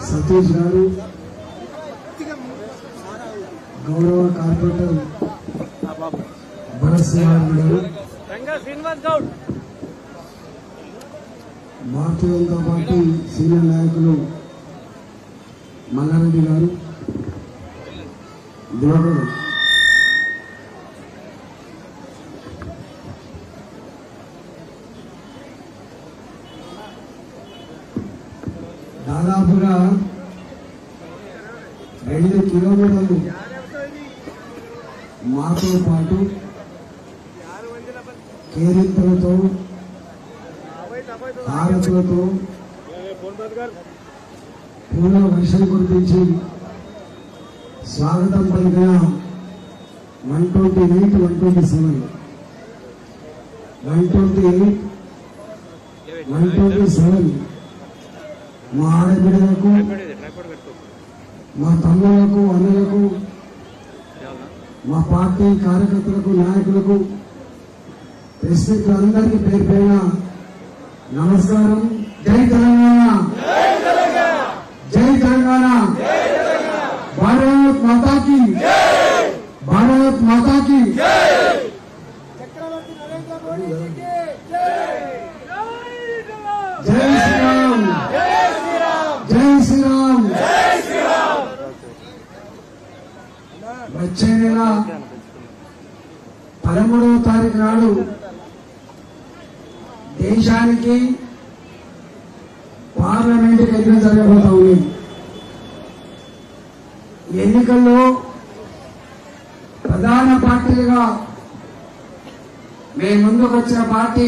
సతీష్ గారు, గౌరవ కార్పొరేటర్ భరత్ సింగ్ గారు, భారతీయ జనతా పార్టీ సీనియర్ నాయకులు మల్లారెడ్డి గారు, దివాకర్ దాదాపుగా 2 కిలోమీటర్లు మాతో పాటు కేరింతలతో హారతులతో పూల వర్షం కురిపించి స్వాగతం పలికిన 128, 127, 128, 127 మా ఆడబిడ్డలకు, మా తమ్ముళ్లకు, అన్నలకు, మా పార్టీ కార్యకర్తలకు, నాయకులకు, ప్రెసిడెంట్లందరికీ పేరు పైన నమస్కారం. జై తెలంగాణ, జై తెలంగాణ, భారత్ మాతాకి, భారత్ మాతాకి. జై శ్రీరామ్, జై శ్రీరామ్. వచ్చే నెల 13వ తారీఖు నాడు దేశానికి పార్లమెంట్ ఎన్నికలు జరగబోతా ఉంది. ఎన్నికల్లో ప్రధాన పార్టీలుగా మేము ముందుకు వచ్చిన party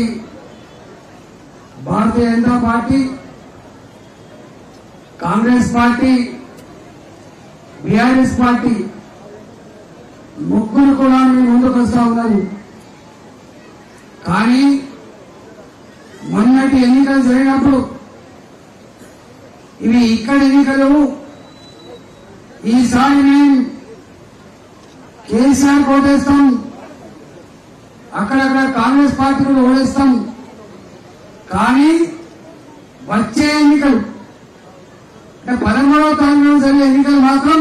Bharatiya Janata party, Congress party, BRS party ముగ్గురు కూడా మేము ముందుకు వస్తా ఉన్నారు. కానీ మొన్నటి ఎన్నికలు జరిగినప్పుడు ఇవి ఇక్కడ ఎన్నికలు, ఈసారి మేము కేసీఆర్ కోటేస్తాం, అక్కడక్కడ కాంగ్రెస్ పార్టీ కూడా ఓడేస్తాం. కానీ వచ్చే ఎన్నికలు అంటే 13వ తారీఖున జరిగే ఎన్నికలు మాత్రం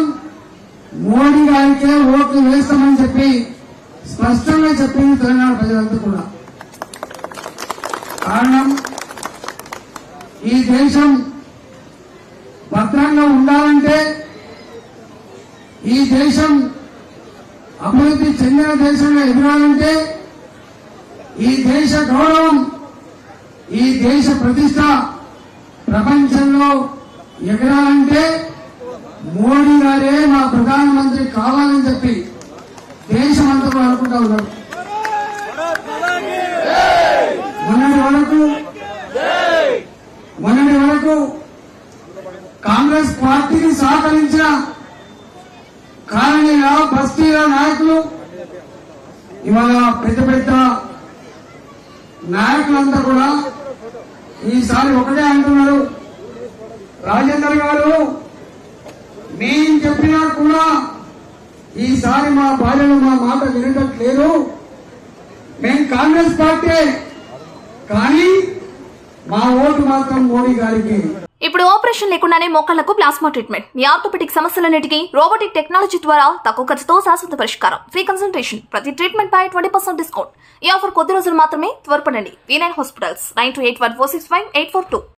మోడీ గారికే ఓట్లు వేస్తామని చెప్పి స్పష్టంగా చెప్పింది తెలంగాణ ప్రజలంతా కూడా. కారణం, ఈ దేశం భద్రంగా ఉండాలంటే, ఈ దేశం అభివృద్ధి చెందిన దేశంగా ఎదగాలంటే, ఈ దేశ గౌరవం, ఈ దేశ ప్రతిష్ట ప్రపంచంలో ఎగరాలంటే మోడీ గారే మా ప్రధానమంత్రి కావాలని చెప్పి దేశమంతా కూడా అనుకుంటా ఉన్నారు. మొన్నటి వరకు కాంగ్రెస్ పార్టీకి సహకరించిన కాలనీల బస్తీల నాయకులు ఇవాళ పెద్ద పెద్ద నాయకులంతా కూడా ఈసారి ఒకటే అంటున్నారు, రాజేందర్ గారు మేం చెప్పినా కూడా ఈసారి మా భార్యలు మా మాట వినట్లేదు, మేం కాంగ్రెస్ పార్టీ కానీ మా ఓటు మాత్రం మోడీ గారికి. ఇప్పుడు ఆపరేషన్ లేకుండానే మోకాళ్లకు ప్లాస్మా ట్రీట్మెంట్. మీ ఆర్థోపెటిక్ సమస్యలన్నిటికీ రోబోటిక్ టెక్నాలజీ ద్వారా తక్కువ ఖర్చుతో శాశ్వత పరిష్కారం. ఫ్రీ కన్సల్టేషన్, ప్రతి ట్రీట్మెంట్ పై 20% డిస్కౌంట్. ఈ ఆఫర్ కొద్ది రోజులు మాత్రమే. త్వరపడండి. V9 hospitals 9281465842.